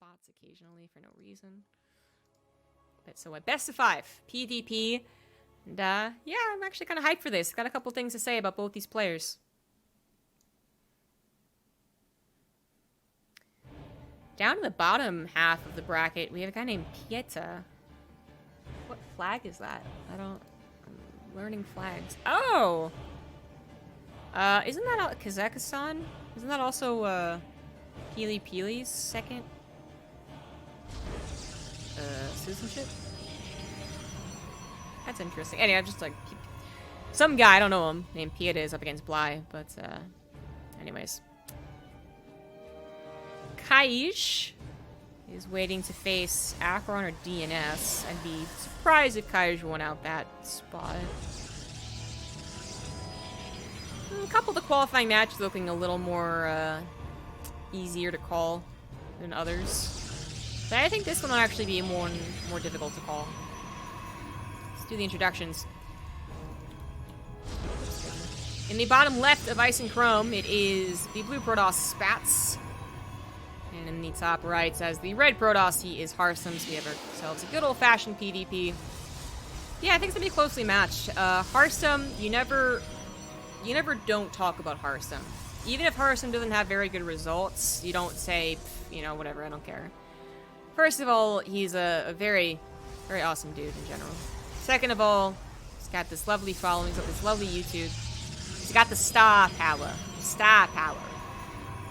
spots occasionally for no reason. But so a best of 5 PvP, and yeah, I'm actually kind of hyped for this. Got a couple things to say about both these players. Down to the bottom half of the bracket, we have a guy named Pieta. What flag is that? I'm learning flags. Oh! Isn't that Kazakhstan? Isn't that also, Pili Pili's second, citizenship? That's interesting. Anyway, I'm just like, some guy, I don't know him, named Pieta is up against Bly, but, anyways. Kaish is waiting to face Acheron or DNS. I'd be surprised if Kaish won out that spot. A couple of the qualifying matches looking a little more easier to call than others. But I think this one will actually be more difficult to call. Let's do the introductions. In the bottom left of Ice and Chrome, it is the blue Protoss Spatz. And in the top right says the red Protoss, he is Harstem, so we have ourselves a good old-fashioned PvP. Yeah, I think it's gonna be closely matched. Harstem, you never don't talk about Harstem. Even if Harstem doesn't have very good results, you don't say, you know, whatever, I don't care. First of all, he's a very, very awesome dude in general. Second of all, he's got this lovely following, he's got this lovely YouTube. He's got the star power. Star power.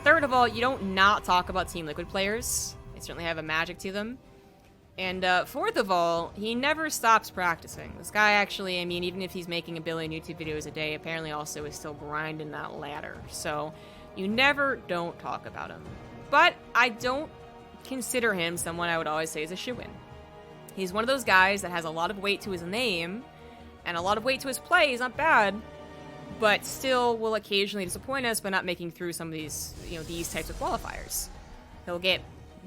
Third of all, you don't not talk about Team Liquid players. They certainly have a magic to them. And fourth of all, he never stops practicing. This guy actually, I mean, even if he's making 1 billion YouTube videos a day, apparently also is still grinding that ladder. So you never don't talk about him. But I don't consider him someone I would always say is a shoo-in. He's one of those guys that has a lot of weight to his name and a lot of weight to his play. He's not bad, but still will occasionally disappoint us by not making through some of these, you know, these types of qualifiers. He'll get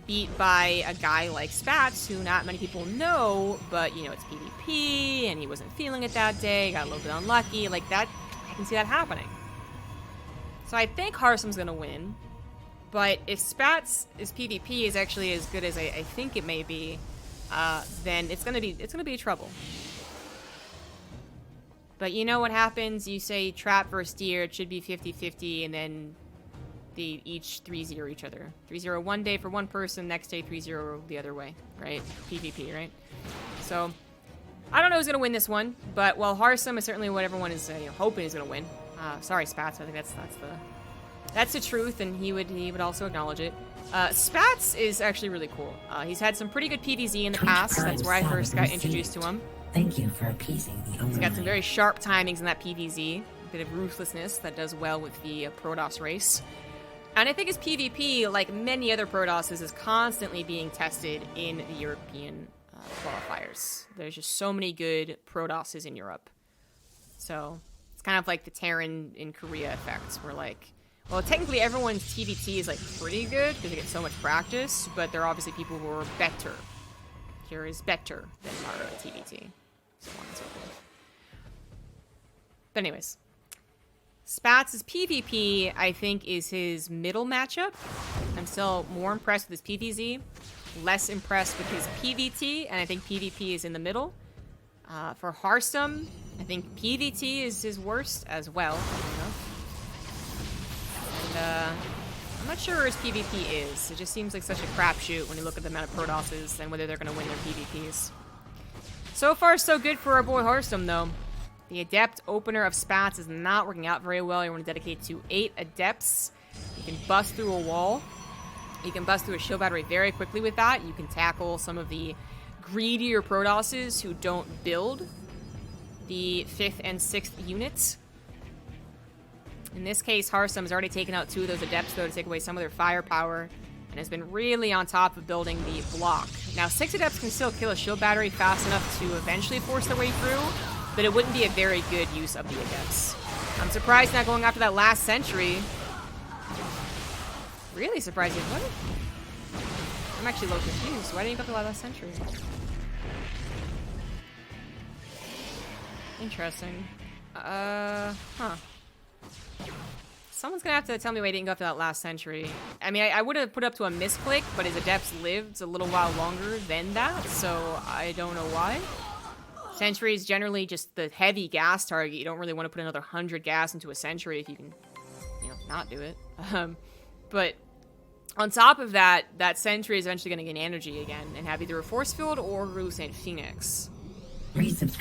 beat by a guy like Spatz, who not many people know, but, you know, it's PvP, and he wasn't feeling it that day, got a little bit unlucky, like that, I can see that happening. So I think Harstem's gonna win, but if Spatz' PvP is actually as good as I think it may be, then it's gonna be trouble. But you know what happens? You say trap versus deer, it should be 50-50, and then they each 3-0 each other. 3-0 one day for one person, next day 3-0 the other way, right? PvP, right? So, I don't know who's going to win this one, but while Harstem is certainly what everyone is hoping is going to win. Sorry, Spatz, I think that's the truth, and he would also acknowledge it. Spatz is actually really cool. He's had some pretty good PvZ in the past. That's where I first got introduced to him. Thank you for appeasing the overnight. He's got some very sharp timings in that PvZ. A bit of ruthlessness that does well with the Protoss race. And I think his PvP, like many other Protosses, is constantly being tested in the European qualifiers. There's just so many good Protosses in Europe. So it's kind of like the Terran in Korea effect, where like, well, technically everyone's TVT is like pretty good because they get so much practice, but there are obviously people who are better. Here is better than our TVT. So on and so forth. But anyways, Spatz' PvP, I think, is his middle matchup. I'm still more impressed with his PvZ, less impressed with his PvT, and I think PvP is in the middle. For Harstem, I think PvT is his worst as well. And I'm not sure where his PvP is. It just seems like such a crapshoot when you look at the amount of Protosses and whether they're going to win their PvPs. So far, so good for our boy Harstem, though. The Adept opener of Spatz is not working out very well. You want to dedicate to 8 Adepts. You can bust through a wall. You can bust through a shield battery very quickly with that. You can tackle some of the greedier Protosses who don't build the 5th and 6th units. In this case, Harstem has already taken out 2 of those Adepts, though, to take away some of their firepower, and has been really on top of building the block. Now, 6 Adepts can still kill a shield battery fast enough to eventually force their way through, but it wouldn't be a very good use of the Adepts. I'm surprised not going after that last sentry. Really surprised. What? I'm actually a little confused. Why didn't you go for the last sentry? Interesting. Huh. Someone's gonna have to tell me why he didn't go after that last sentry. I mean, I would have put up to a misclick, but his adepts lived a little while longer than that, so I don't know why. Sentry is generally just the heavy gas target. You don't really want to put another 100 gas into a sentry if you can, you know, not do it. But on top of that, that sentry is eventually going to gain energy again and have either a force field or St. Phoenix.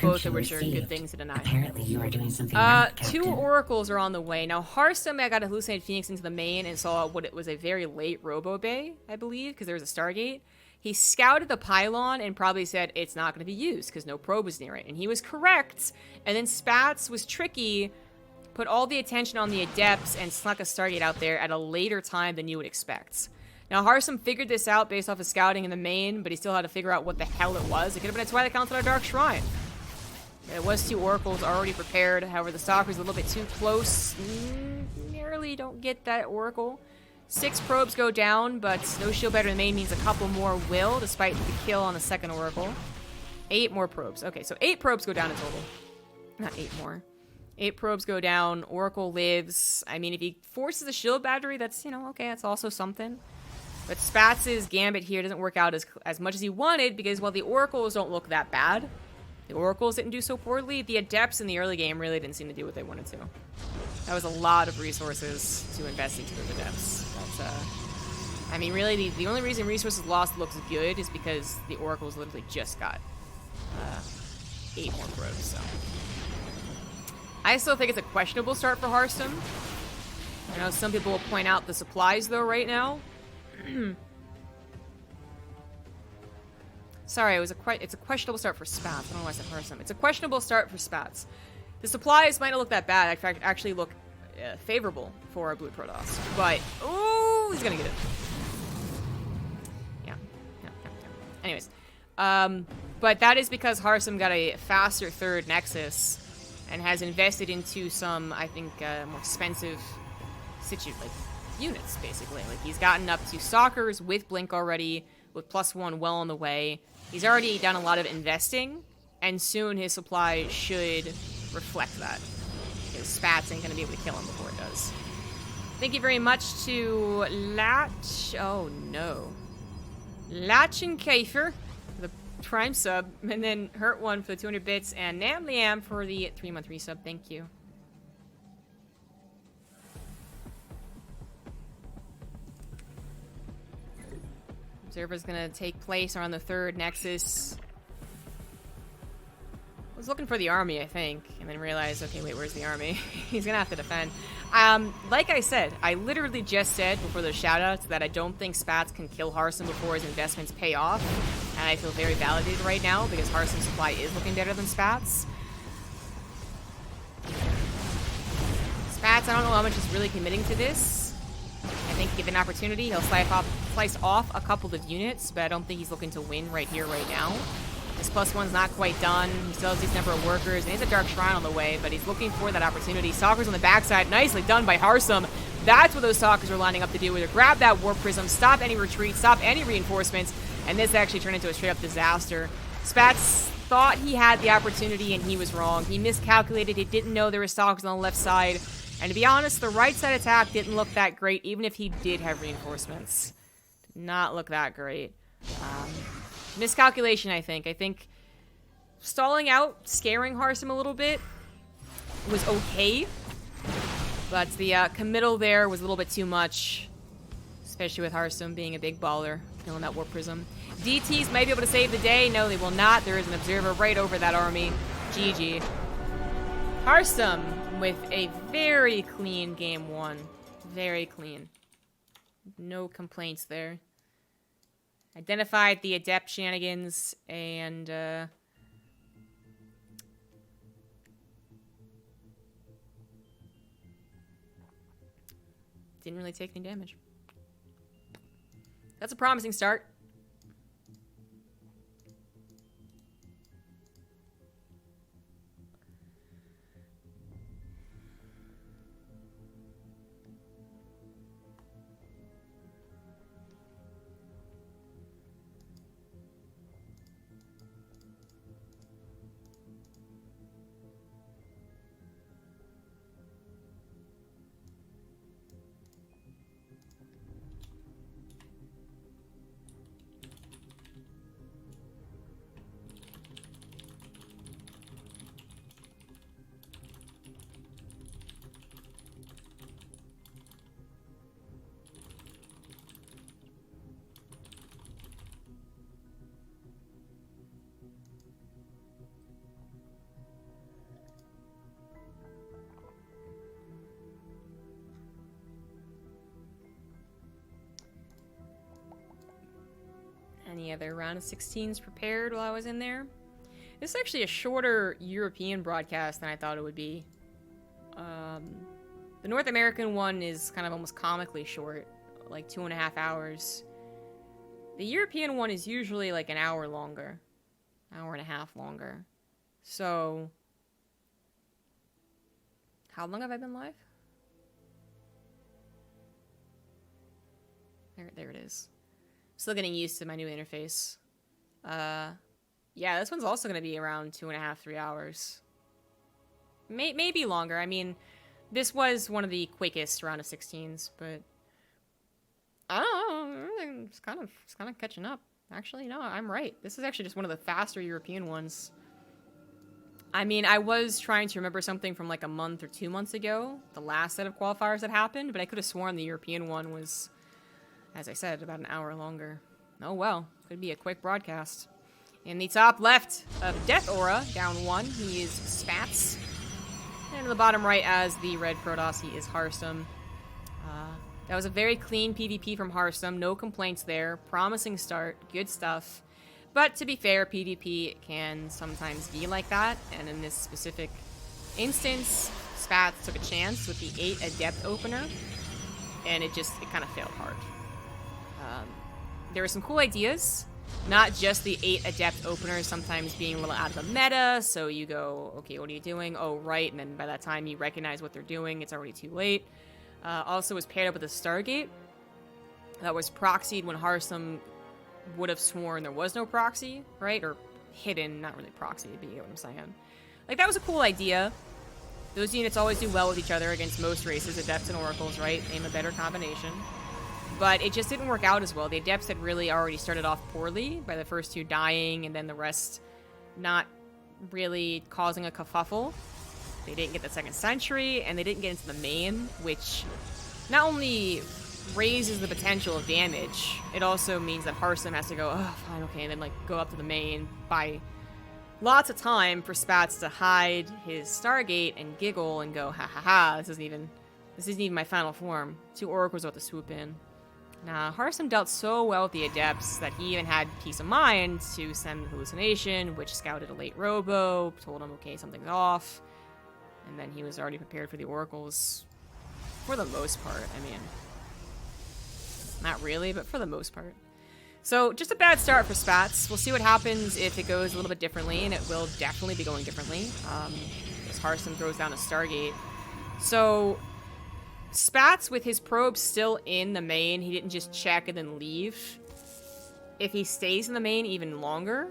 Both of which are good things to deny. Apparently you are doing something right, 2 Captain. oracles are on the way. Now, Harstem, I got a St. Phoenix into the main and saw what it was a very late Robo Bay, I believe, because there was a Stargate. He scouted the pylon and probably said it's not going to be used because no probe was near it. And he was correct. And then Spatz was tricky, put all the attention on the adepts and snuck a Stargate out there at a later time than you would expect. Now, Harstem figured this out based off of scouting in the main, but he still had to figure out what the hell it was. It could have been a Twilight Council or a Dark Shrine. There was 2 oracles already prepared. However, the Stalker's a little bit too close. Nearly don't get that oracle. 6 probes go down, but no shield better than main means a couple more will, despite the kill on the second oracle. 8 more probes. Okay, so 8 probes go down in total. Not 8 more. 8 probes go down. Oracle lives. I mean, if he forces a shield battery, that's, you know, okay, that's also something. But Spatz's gambit here doesn't work out as much as he wanted because, well, the oracles don't look that bad. The oracles didn't do so poorly. The adepts in the early game really didn't seem to do what they wanted to. That was a lot of resources to invest into those adepts. I mean, really, the only reason resources lost looks good is because the oracles literally just got 8 more probes, so. I still think it's a questionable start for Harstem. I know some people will point out the supplies, though, right now. Sorry, it's a questionable start for Spatz. I don't know why I said Harstem. It's a questionable start for Spatz. The supplies might not look that bad. In fact, actually look favorable for a Blue Protoss. But, ooh, he's gonna get it. Yeah. Anyways. But that is because Harstem got a faster 3rd Nexus and has invested into some, I think, more expensive units, basically. Like, he's gotten up to Stalkers with Blink already, with +1 well on the way. He's already done a lot of investing, and soon his supply should reflect that. Because Spatz ain't gonna be able to kill him before it does. Thank you very much to Latch. Oh no. Latch and Kiefer for the Prime sub, and then Hurt One for the 200 bits, and Nam Liam for the 3-month resub. Thank you. Observer's gonna take place around the 3rd Nexus. I was looking for the army, I think, and then realized, okay, wait, where's the army? He's gonna have to defend. Like I said, I literally just said before the shoutouts that I don't think Spatz can kill Harstem before his investments pay off, and I feel very validated right now because Harstem's supply is looking better than Spatz. Spatz, I don't know how much he's really committing to this. I think given opportunity, he'll slice off a couple of units, but I don't think he's looking to win right here, right now. His +1's not quite done. He still has these number of workers, and he has a Dark Shrine on the way, but he's looking for that opportunity. Stalkers on the backside, nicely done by Harstem. That's what those Stalkers are lining up to do, either grab that Warp Prism, stop any retreat, stop any reinforcements, and this actually turned into a straight-up disaster. Spatz thought he had the opportunity, and he was wrong. He miscalculated. He didn't know there were Stalkers on the left side. And to be honest, the right side attack didn't look that great, even if he did have reinforcements. Did not look that great. Miscalculation, I think. I think stalling out, scaring Harstem a little bit was okay. But the committal there was a little bit too much. Especially with Harstem being a big baller, killing that Warp Prism. DTs might be able to save the day. No, they will not. There is an observer right over that army. GG. Harstem with a very clean game 1. Very clean. No complaints there. Identified the adept shenanigans and didn't really take any damage. That's a promising start. any other round of 16s prepared while I was in there. This is actually a shorter European broadcast than I thought it would be. The North American one is kind of almost comically short, like 2.5 hours. The European one is usually like an hour longer, hour and a half longer. So, how long have I been live? There it is. Still getting used to my new interface. Yeah, this one's also going to be around 2.5, 3 hours. Maybe longer. I mean, this was one of the quickest round of 16s, but I don't know. It's kind of catching up. Actually, no, I'm right. This is actually just one of the faster European ones. I mean, I was trying to remember something from like a month or 2 months ago, the last set of qualifiers that happened, but I could have sworn the European one was, as I said, about an hour longer. Oh well, could be a quick broadcast. In the top left of Death Aura, down 1, he is Spatz. And in the bottom right as the red Protoss, he is Harstem. That was a very clean PvP from Harstem, no complaints there. Promising start, good stuff. But to be fair, PvP can sometimes be like that, and in this specific instance, Spatz took a chance with the 8 Adept opener, and it kind of failed hard. There were some cool ideas. Not just the 8 Adept openers sometimes being a little out of the meta, so you go, okay, what are you doing? Oh, right, and then by that time you recognize what they're doing, it's already too late. Also was paired up with a Stargate that was proxied when Harstem would have sworn there was no proxy, right? Or hidden, not really proxy, but you get what I'm saying. Like, that was a cool idea. Those units always do well with each other against most races, Adepts and Oracles, right? Name a better combination. But it just didn't work out as well. The Adepts had really already started off poorly by the first 2 dying, and then the rest not really causing a kerfuffle. They didn't get the 2nd Sentry, and they didn't get into the main, which not only raises the potential of damage, it also means that Harstem has to go, oh, fine, okay, and then, like, go up to the main, buy lots of time for Spatz to hide his Stargate and giggle and go, ha ha ha, this isn't even my final form. 2 Oracles about to swoop in. Nah, Harstem dealt so well with the Adepts that he even had peace of mind to send the Hallucination, which scouted a late Robo, told him, okay, something's off. And then he was already prepared for the Oracles, for the most part. I mean, not really, but for the most part. So, just a bad start for Spatz. We'll see what happens if it goes a little bit differently, and it will definitely be going differently, as Harstem throws down a Stargate. So, Spatz, with his probe still in the main, he didn't just check and then leave. If he stays in the main even longer,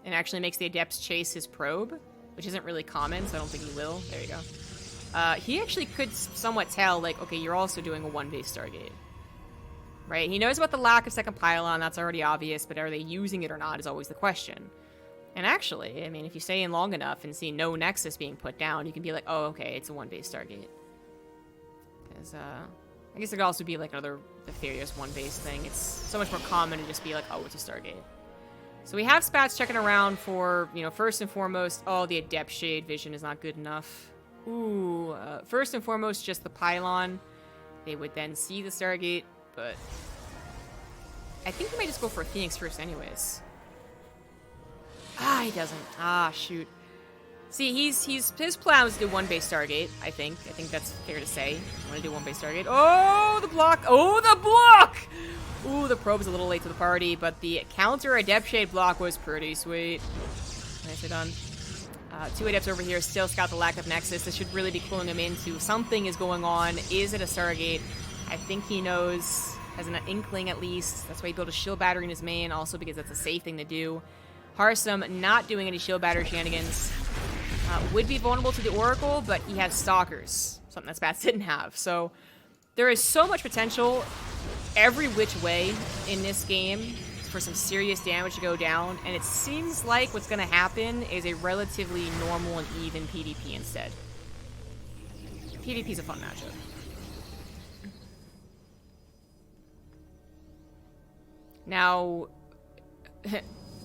and actually makes the Adepts chase his probe, which isn't really common, so I don't think he will. There you go. He actually could somewhat tell, like, okay, you're also doing a 1-base Stargate. Right? He knows about the lack of 2nd pylon, that's already obvious, but are they using it or not is always the question. And actually, I mean, if you stay in long enough and see no Nexus being put down, you can be like, oh, okay, it's a 1-base Stargate. Because, I guess it could also be, like, another nefarious 1-base thing. It's so much more common to just be like, oh, it's a Stargate. So we have Spatz checking around for, you know, first and foremost, oh, the Adept Shade vision is not good enough. Ooh, first and foremost, just the pylon. They would then see the Stargate, but I think he might just go for a Phoenix first anyways. Ah, he doesn't. Ah, shoot. See, his plan was to do 1-base Stargate, I think. I think that's fair to say. I want to do 1-base Stargate. Oh, the block! Oh, the block! Ooh, the probe's a little late to the party, but the counter Adept Shade block was pretty sweet. Nicely done. 2 Adepts over here still scout the lack of Nexus. This should really be cluing him into something is going on. Is it a Stargate? I think he knows, has an inkling at least. That's why he built a shield battery in his main, also because that's a safe thing to do. Harstem not doing any shield battery shenanigans. Would be vulnerable to the Oracle, but he has Stalkers, something that Spatz didn't have. So there is so much potential every which way in this game for some serious damage to go down, and it seems like what's going to happen is a relatively normal and even PvP instead. PvP's a fun matchup. Now,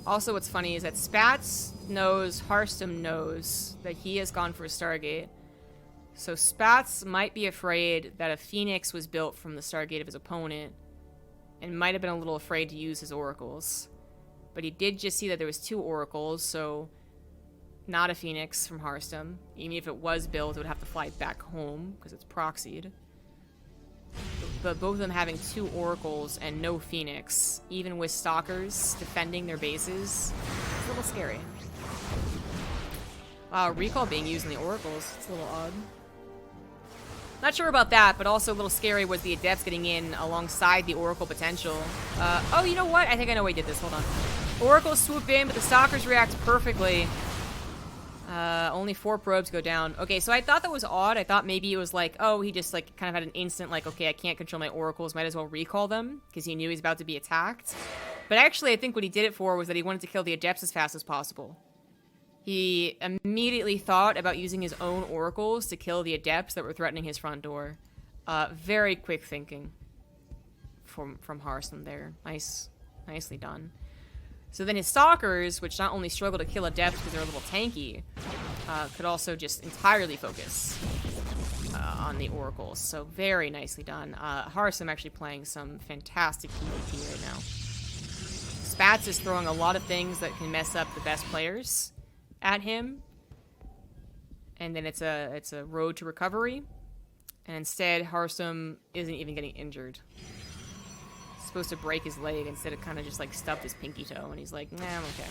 also what's funny is that Spatz knows, Harstem knows that he has gone for a Stargate. So Spatz might be afraid that a Phoenix was built from the Stargate of his opponent, and might have been a little afraid to use his Oracles. But he did just see that there was 2 oracles, so not a phoenix from Harstem. Even if it was built, it would have to fly back home because it's proxied. But both of them having 2 oracles and no phoenix, even with stalkers defending their bases, it's a little scary. Wow, recall being used in the oracles. It's a little odd. Not sure about that, but also a little scary was the adepts getting in alongside the oracle potential. Oh, you know what? I think I know why he did this. Hold on. Oracles swoop in, but the stalkers react perfectly. Only 4 probes go down. Okay, so I thought that was odd. I thought maybe it was like, oh, he just like kind of had an instant like, okay, I can't control my oracles, might as well recall them because he knew he was about to be attacked. But actually, I think what he did it for was that he wanted to kill the adepts as fast as possible. He immediately thought about using his own oracles to kill the adepts that were threatening his front door. Very quick thinking from Harstem there. Nicely done. So then his stalkers, which not only struggle to kill adepts because they're a little tanky, could also just entirely focus on the oracles. So very nicely done. Harstem actually playing some fantastic PvP right now. Spatz is throwing a lot of things that can mess up the best players at him, and then it's a road to recovery. And instead, Harstem isn't even getting injured. He's supposed to break his leg, instead it kind of just like stubbed his pinky toe, and he's like, nah, I'm okay.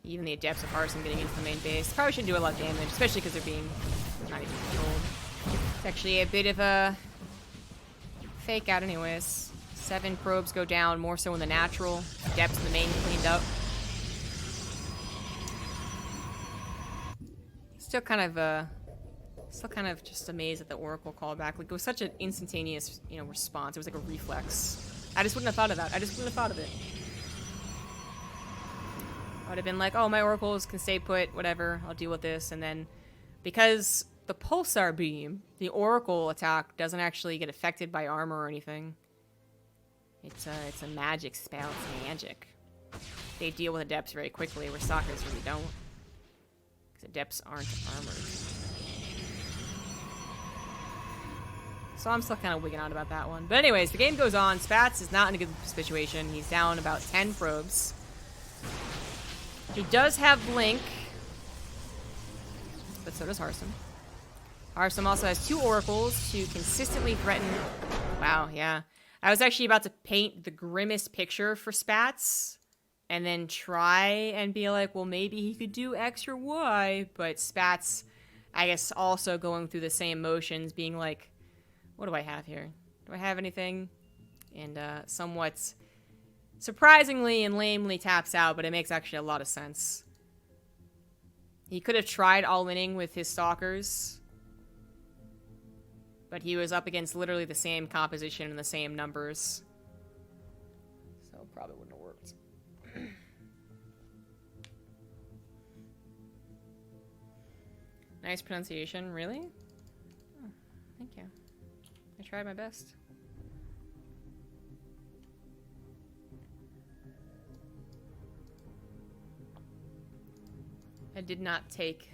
Even the adepts of Harstem getting into the main base probably shouldn't do a lot of damage, especially because they're being not even controlled. It's actually a bit of a fake out anyways. 7 probes go down, more so in the natural. Adepts in the main cleaned up. Still kind of just amazed at the Oracle callback. Like, it was such an instantaneous, response. It was like a reflex. I just wouldn't have thought of that. I just wouldn't have thought of it. I would have been like, oh, my Oracles can stay put, whatever, I'll deal with this. And then, because the Pulsar Beam, the Oracle attack, doesn't actually get affected by armor or anything. It's a magic spell. It's magic. They deal with adepts very quickly, where stalkers really don't. Because adepts aren't armored. So I'm still kind of wigging out about that one. But anyways, the game goes on. Spatz is not in a good situation. He's down about 10 probes. He does have Blink. But so does Harstem. Harstem also has 2 oracles to consistently threaten... Wow, yeah. I was actually about to paint the grimmest picture for Spatz, and then try and be like, well, maybe he could do X or Y, but Spatz, I guess, also going through the same motions, being like, what do I have here? Do I have anything? And somewhat surprisingly and lamely taps out, but it makes actually a lot of sense. He could have tried all-inning with his stalkers, but he was up against literally the same composition and the same numbers. So probably wouldn't have worked. Nice pronunciation, really? Oh, thank you. I tried my best. I did not take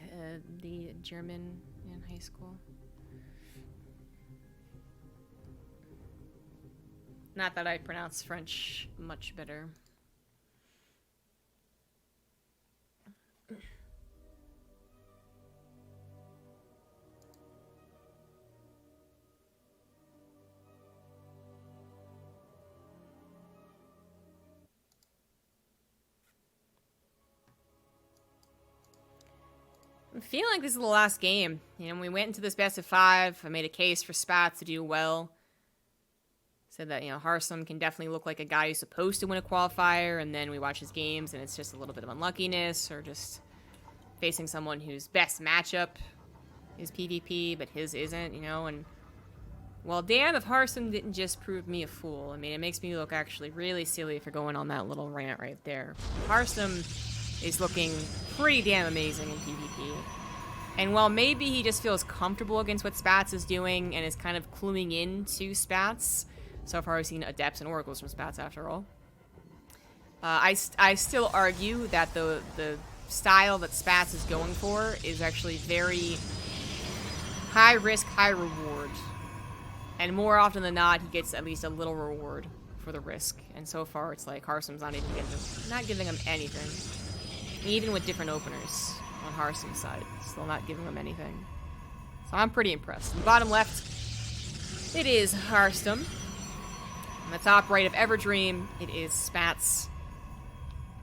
the German in high school. Not that I pronounce French much better. I'm feeling like this is the last game. We went into this best of 5. I made a case for Spatz to do well. Said that, Harstem can definitely look like a guy who's supposed to win a qualifier, and then we watch his games, and it's just a little bit of unluckiness, or just facing someone whose best matchup is PvP, but his isn't, and... Well, damn if Harstem didn't just prove me a fool. I mean, it makes me look actually really silly for going on that little rant right there. Harstem is looking pretty damn amazing in PvP. And while maybe he just feels comfortable against what Spatz is doing, and is kind of cluing in to Spatz... So far, we've seen adepts and oracles from Spatz, after all. I still argue that the style that Spatz is going for is actually very high risk, high reward. And more often than not, he gets at least a little reward for the risk. And so far, it's like Harstem's not giving him anything. Even with different openers on Harstem's side, still not giving him anything. So I'm pretty impressed. In the bottom left, it is Harstem. On the top right of Everdream, it is Spatz.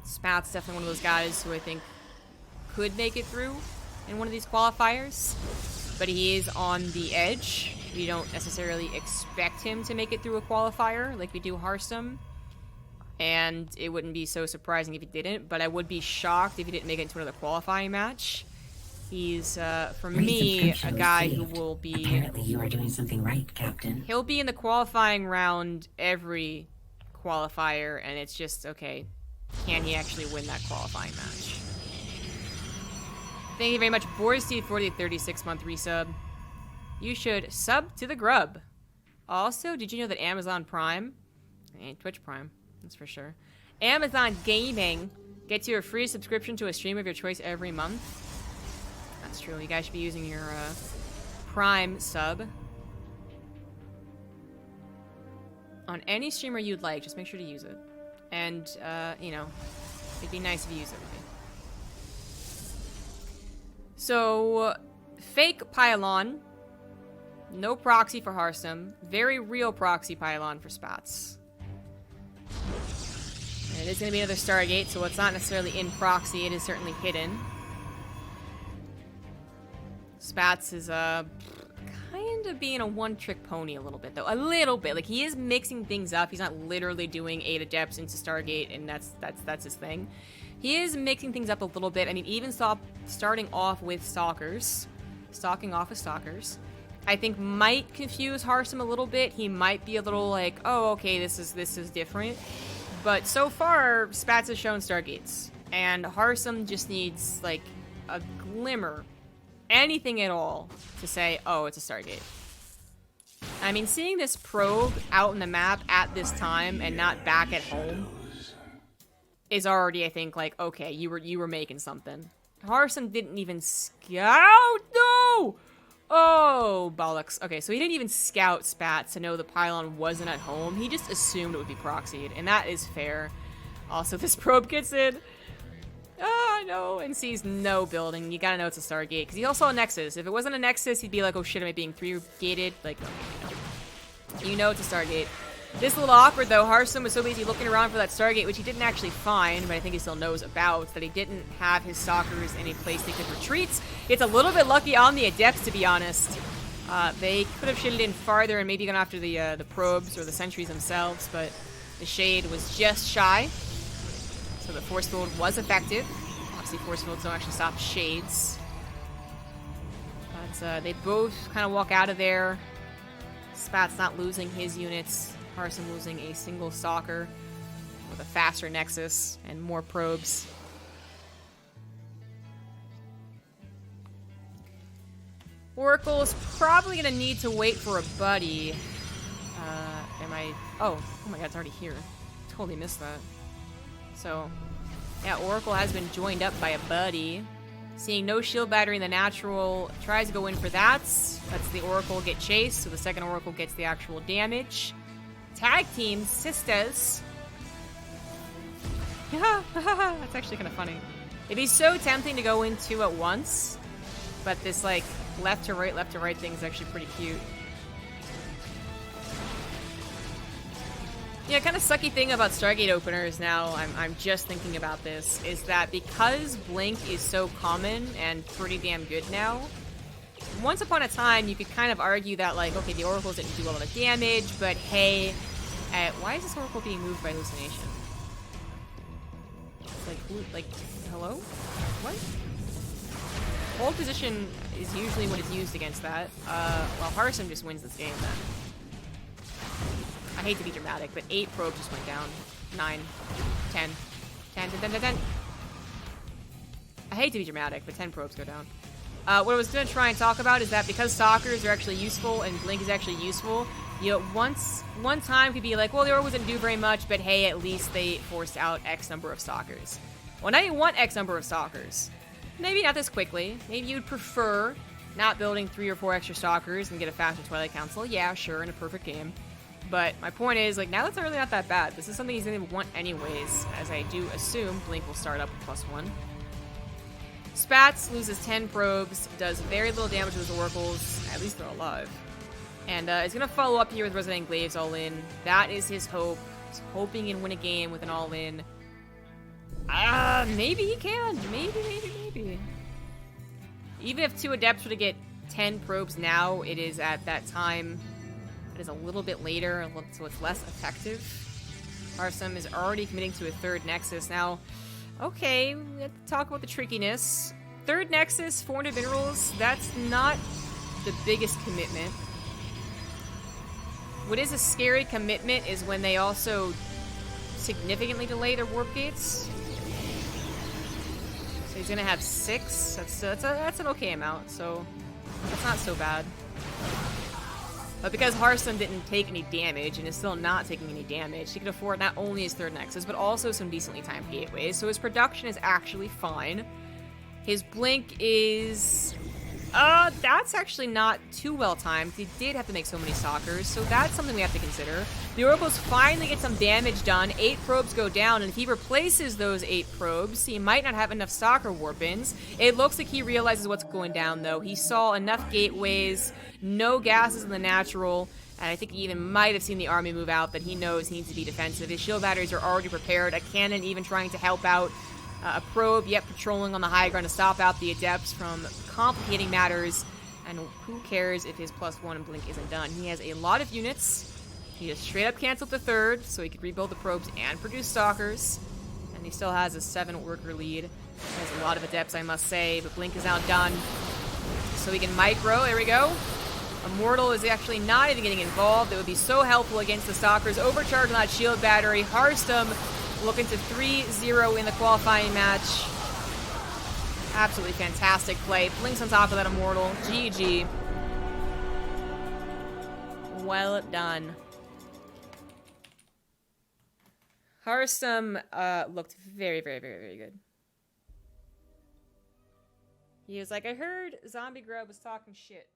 Spatz definitely one of those guys who I think could make it through in one of these qualifiers, but he is on the edge. We don't necessarily expect him to make it through a qualifier like we do Harstem, and it wouldn't be so surprising if he didn't, but I would be shocked if he didn't make it into another qualifying match. He's, for me, a guy who will be... Apparently you are doing something right, Captain. He'll be in the qualifying round every qualifier, and it's just, okay, can he actually win that qualifying match? Thank you very much, Boristy, for the 36-month resub. You should sub to the grub. Also, did you know that Amazon Prime, and Twitch Prime, that's for sure, Amazon Gaming gets you a free subscription to a stream of your choice every month? That's true. You guys should be using your Prime sub on any streamer you'd like. Just make sure to use it. And, you know, it'd be nice if you use it with me. So, fake pylon. No proxy for Harstem. Very real proxy pylon for Spatz. And it is going to be another Stargate, so it's not necessarily in proxy. It is certainly hidden. Spatz is kind of being a one-trick pony a little bit, though. A little bit. Like, he is mixing things up. He's not literally doing 8 adepts into Stargate, and that's his thing. He is mixing things up a little bit. I mean, even starting off with Stalkers. Stalking off with Stalkers. I think might confuse Harstem a little bit. He might be a little like, oh, okay, this is different. But so far, Spatz has shown Stargates. And Harstem just needs, like, a glimmer, anything at all, to say, oh, it's a Stargate. I mean, seeing this probe out in the map at this time and not back at home is already, I think, like, okay, you were making something. Harstem didn't even scout? No! Oh, bollocks. Okay, so he didn't even scout Spatz to know the pylon wasn't at home. He just assumed it would be proxied, and that is fair. Also, this probe gets in. Ah, no, and sees no building. You gotta know it's a Stargate, because he also saw a Nexus. If it wasn't a Nexus, he'd be like, oh shit, am I being 3-gated? Like, okay, you know it's a Stargate. This a little awkward, though. Harstem was so busy looking around for that Stargate, which he didn't actually find, but I think he still knows about, that he didn't have his Stalkers in a place they could retreat. It's a little bit lucky on the Adepts, to be honest. They could have shaded in farther and maybe gone after the probes or the sentries themselves, but the shade was just shy. So the Force Field was effective. Obviously, Force Fields don't actually stop shades. But they both kind of walk out of there. Spatz not losing his units. Harstem losing a single Stalker with a faster Nexus and more probes. Oracle is probably going to need to wait for a buddy. Oh my god, it's already here. Totally missed that. So, yeah, Oracle has been joined up by a buddy. Seeing no shield battery in the natural, tries to go in for that. Lets the Oracle get chased, so the second Oracle gets the actual damage. Tag team, sisters. That's actually kind of funny. It'd be so tempting to go in 2 at once, but this, like, left to right thing is actually pretty cute. Yeah, kind of sucky thing about Stargate openers now, I'm just thinking about this, is that because Blink is so common and pretty damn good now, once upon a time you could kind of argue that, like, okay, the Oracles didn't do a lot of damage, but hey, why is this Oracle being moved by hallucination? It's like, hello? What? Hold position is usually what is used against that. Well, Harstem just wins this game then. I hate to be dramatic, but 8 probes just went down. 9, 10, 10, 10, 10, 10, 10. I hate to be dramatic, but 10 probes go down. What I was going to try and talk about is that because Stalkers are actually useful and Blink is actually useful, you know, one time could be like, well, the Oracles didn't do very much, but hey, at least they forced out X number of Stalkers. Well, now you want X number of Stalkers. Maybe not this quickly. Maybe you'd prefer not building 3 or 4 extra Stalkers and get a faster Twilight Council. Yeah, sure, in a perfect game. But my point is, like, now it's really not that bad. This is something he's going to want anyways, as I do assume Blink will start up with +1. Spatz loses 10 probes, does very little damage to his oracles, at least they're alive. And is going to follow up here with Resident Glaives all-in. That is his hope. He's hoping he can win a game with an all-in. Maybe he can. Maybe. Even if 2 Adepts were to get 10 probes now, it is at that time. It is a little bit later, so it's less effective. Harstem is already committing to a 3rd Nexus. Now, okay, we have to talk about the trickiness. 3rd Nexus, 400 minerals, that's not the biggest commitment. What is a scary commitment is when they also significantly delay their warp gates. So he's gonna have 6. That's an okay amount, so that's not so bad. But because Harstem didn't take any damage, and is still not taking any damage, he could afford not only his 3rd Nexus, but also some decently timed gateways, so his production is actually fine. His blink is... that's actually not too well timed. He did have to make so many stalkers, so that's something we have to consider. The oracles finally get some damage done. 8 probes go down, and if he replaces those 8 probes, he might not have enough stalker warp-ins. It looks like he realizes what's going down, though. He saw enough gateways, no gases in the natural, and I think he even might have seen the army move out that he knows he needs to be defensive. His shield batteries are already prepared. A cannon even trying to help out. A probe yet patrolling on the high ground to stop out the adepts from complicating matters. And who cares if his +1 and blink isn't done? He has a lot of units. He just straight up canceled the 3rd, so he could rebuild the probes and produce stalkers. And he still has a 7 worker lead. He has a lot of adepts, I must say, but blink is now done. So he can micro. There we go. Immortal is actually not even getting involved. It would be so helpful against the stalkers. Overcharge on that shield battery. Harstem looking to 3-0 in the qualifying match. Absolutely fantastic play. Blinks on top of that Immortal. GG. Well done. Harstem looked very good. He was like, I heard ZombieGrub was talking shit.